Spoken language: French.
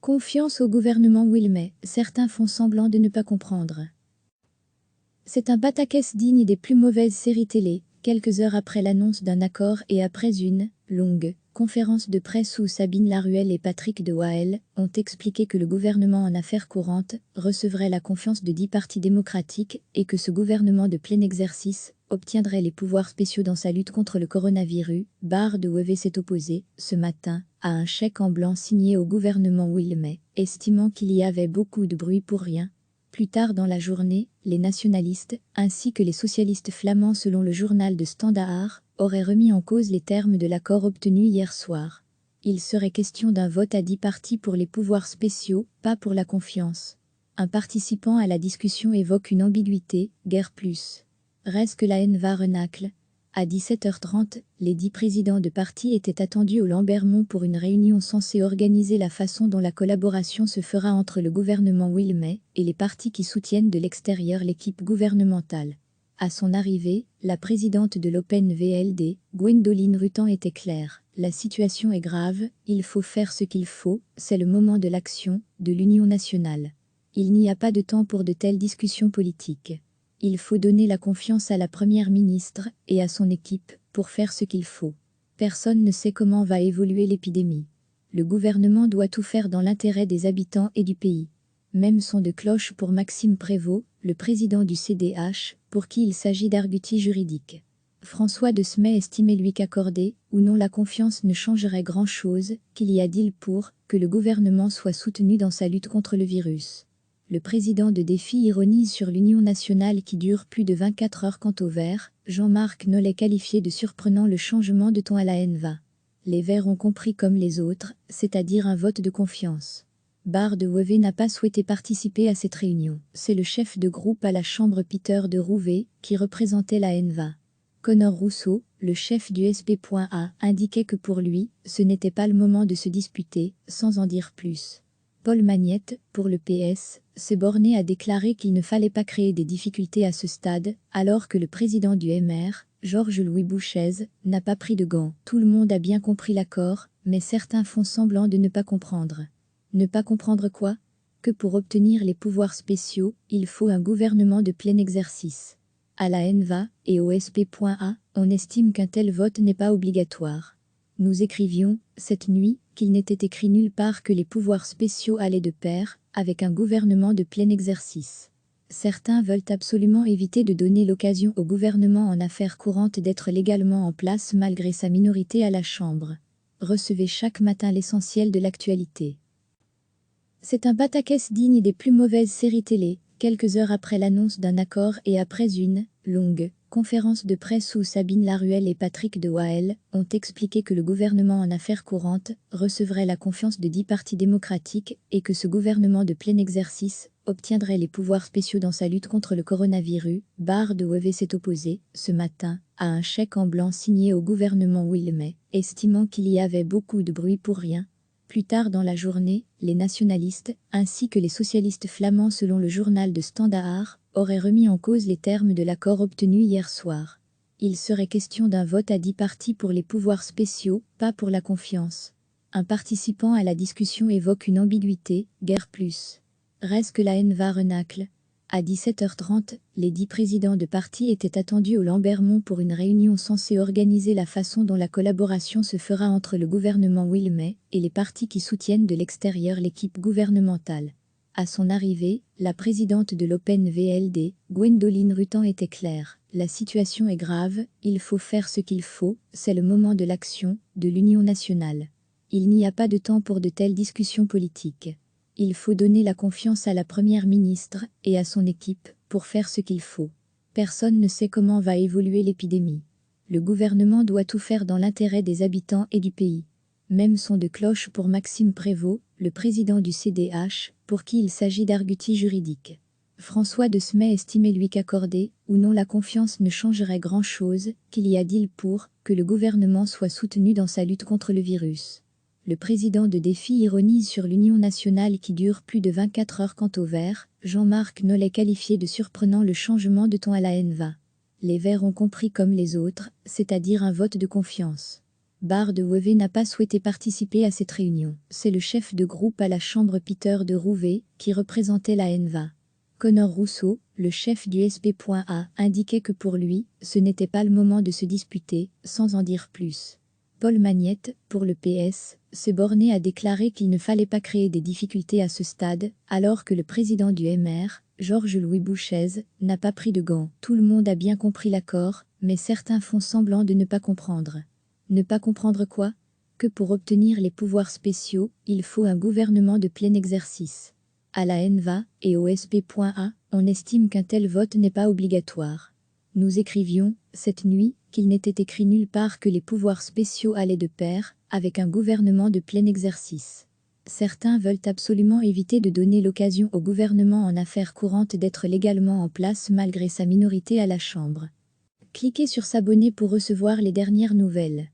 Confiance au gouvernement Wilmay, certains font semblant de ne pas comprendre. C'est un pataquès digne des plus mauvaises séries télé, quelques heures après l'annonce d'un accord et après une longue conférence de presse où Sabine Laruelle et Patrick de Wael ont expliqué que le gouvernement en affaires courantes recevrait la confiance de 10 partis démocratiques et que ce gouvernement de plein exercice obtiendrait les pouvoirs spéciaux dans sa lutte contre le coronavirus. Barre de Weve s'est opposé, ce matin, à un chèque en blanc signé au gouvernement Wilmay, estimant qu'il y avait beaucoup de bruit pour rien. Plus tard dans la journée, les nationalistes, ainsi que les socialistes flamands selon le journal de Standaard, auraient remis en cause les termes de l'accord obtenu hier soir. Il serait question d'un vote à 10 partis pour les pouvoirs spéciaux, pas pour la confiance. Un participant à la discussion évoque une ambiguïté, guère plus. Reste que la haine va renacle. À 17h30, les 10 présidents de partis étaient attendus au Lambermont pour une réunion censée organiser la façon dont la collaboration se fera entre le gouvernement Wilmay et les partis qui soutiennent de l'extérieur l'équipe gouvernementale. À son arrivée, la présidente de l'Open VLD, Gwendoline Rutan, était claire. La situation est grave, il faut faire ce qu'il faut, c'est le moment de l'action, de l'union nationale. Il n'y a pas de temps pour de telles discussions politiques. Il faut donner la confiance à la première ministre et à son équipe pour faire ce qu'il faut. Personne ne sait comment va évoluer l'épidémie. Le gouvernement doit tout faire dans l'intérêt des habitants et du pays. Même son de cloche pour Maxime Prévost, le président du CDH, pour qui il s'agit d'arguties juridiques. François de Smay estimait lui qu'accorder ou non la confiance ne changerait grand-chose, qu'il y a deal pour que le gouvernement soit soutenu dans sa lutte contre le virus. Le président de Défi ironise sur l'union nationale qui dure plus de 24 heures. Quant aux Verts, Jean-Marc Nollet qualifié de surprenant le changement de ton à la haine-va. Les Verts ont compris comme les autres, c'est-à-dire un vote de confiance. Barre de Weve n'a pas souhaité participer à cette réunion. C'est le chef de groupe à la Chambre Peter de Rouvet qui représentait la haine-va. Conor Rousseau, le chef du SP.A, indiquait que pour lui, ce n'était pas le moment de se disputer, sans en dire plus. Paul Magnette, pour le PS, s'est borné à déclarer qu'il ne fallait pas créer des difficultés à ce stade, alors que le président du MR, Georges-Louis Bouchez, n'a pas pris de gants. Tout le monde a bien compris l'accord, mais certains font semblant de ne pas comprendre. Ne pas comprendre quoi? Que pour obtenir les pouvoirs spéciaux, il faut un gouvernement de plein exercice. À la ENVA et au SP.A, on estime qu'un tel vote n'est pas obligatoire. Nous écrivions, cette nuit, qu'il n'était écrit nulle part que les pouvoirs spéciaux allaient de pair avec un gouvernement de plein exercice. Certains veulent absolument éviter de donner l'occasion au gouvernement en affaires courantes d'être légalement en place malgré sa minorité à la Chambre. Recevez chaque matin l'essentiel de l'actualité. C'est un pataquès digne des plus mauvaises séries télé, quelques heures après l'annonce d'un accord et après une longue conférence de presse où Sabine Laruelle et Patrick de Wael ont expliqué que le gouvernement en affaires courantes recevrait la confiance de 10 partis démocratiques et que ce gouvernement de plein exercice obtiendrait les pouvoirs spéciaux dans sa lutte contre le coronavirus. Barre de Weve s'est opposé, ce matin, à un chèque en blanc signé au gouvernement Wilmay, estimant qu'il y avait beaucoup de bruit pour rien. Plus tard dans la journée, les nationalistes, ainsi que les socialistes flamands selon le journal de Standaard, auraient remis en cause les termes de l'accord obtenu hier soir. Il serait question d'un vote à 10 partis pour les pouvoirs spéciaux, pas pour la confiance. Un participant à la discussion évoque une ambiguïté, guère plus. Reste que la haine va renacle. À 17h30, les 10 présidents de partis étaient attendus au Lambermont pour une réunion censée organiser la façon dont la collaboration se fera entre le gouvernement Wilmay et les partis qui soutiennent de l'extérieur l'équipe gouvernementale. À son arrivée, la présidente de l'Open VLD, Gwendoline Rutan, était claire. La situation est grave, il faut faire ce qu'il faut, c'est le moment de l'action, de l'union nationale. Il n'y a pas de temps pour de telles discussions politiques. Il faut donner la confiance à la première ministre et à son équipe pour faire ce qu'il faut. Personne ne sait comment va évoluer l'épidémie. Le gouvernement doit tout faire dans l'intérêt des habitants et du pays. Même son de cloche pour Maxime Prévost, le président du CDH, pour qui il s'agit d'arguties juridiques. François de Smay estimait lui qu'accorder ou non la confiance ne changerait grand-chose, qu'il y a deal pour que le gouvernement soit soutenu dans sa lutte contre le virus. Le président de Défi ironise sur l'union nationale qui dure plus de 24 heures. Quant aux Verts, Jean-Marc Nollet qualifié de surprenant le changement de ton à la haine-va. Les Verts ont compris comme les autres, c'est-à-dire un vote de confiance. Bard de Wevey n'a pas souhaité participer à cette réunion. C'est le chef de groupe à la Chambre Peter de Rouvet, qui représentait la NVA. Conor Rousseau, le chef du SP.A, indiquait que pour lui, ce n'était pas le moment de se disputer, sans en dire plus. Paul Magnette, pour le PS, s'est borné à déclarer qu'il ne fallait pas créer des difficultés à ce stade, alors que le président du MR, Georges-Louis Bouchez, n'a pas pris de gants. Tout le monde a bien compris l'accord, mais certains font semblant de ne pas comprendre. Ne pas comprendre quoi? Que pour obtenir les pouvoirs spéciaux, il faut un gouvernement de plein exercice. À la NVA et au SP.A, on estime qu'un tel vote n'est pas obligatoire. Nous écrivions, cette nuit, qu'il n'était écrit nulle part que les pouvoirs spéciaux allaient de pair avec un gouvernement de plein exercice. Certains veulent absolument éviter de donner l'occasion au gouvernement en affaires courantes d'être légalement en place malgré sa minorité à la Chambre. Cliquez sur s'abonner pour recevoir les dernières nouvelles.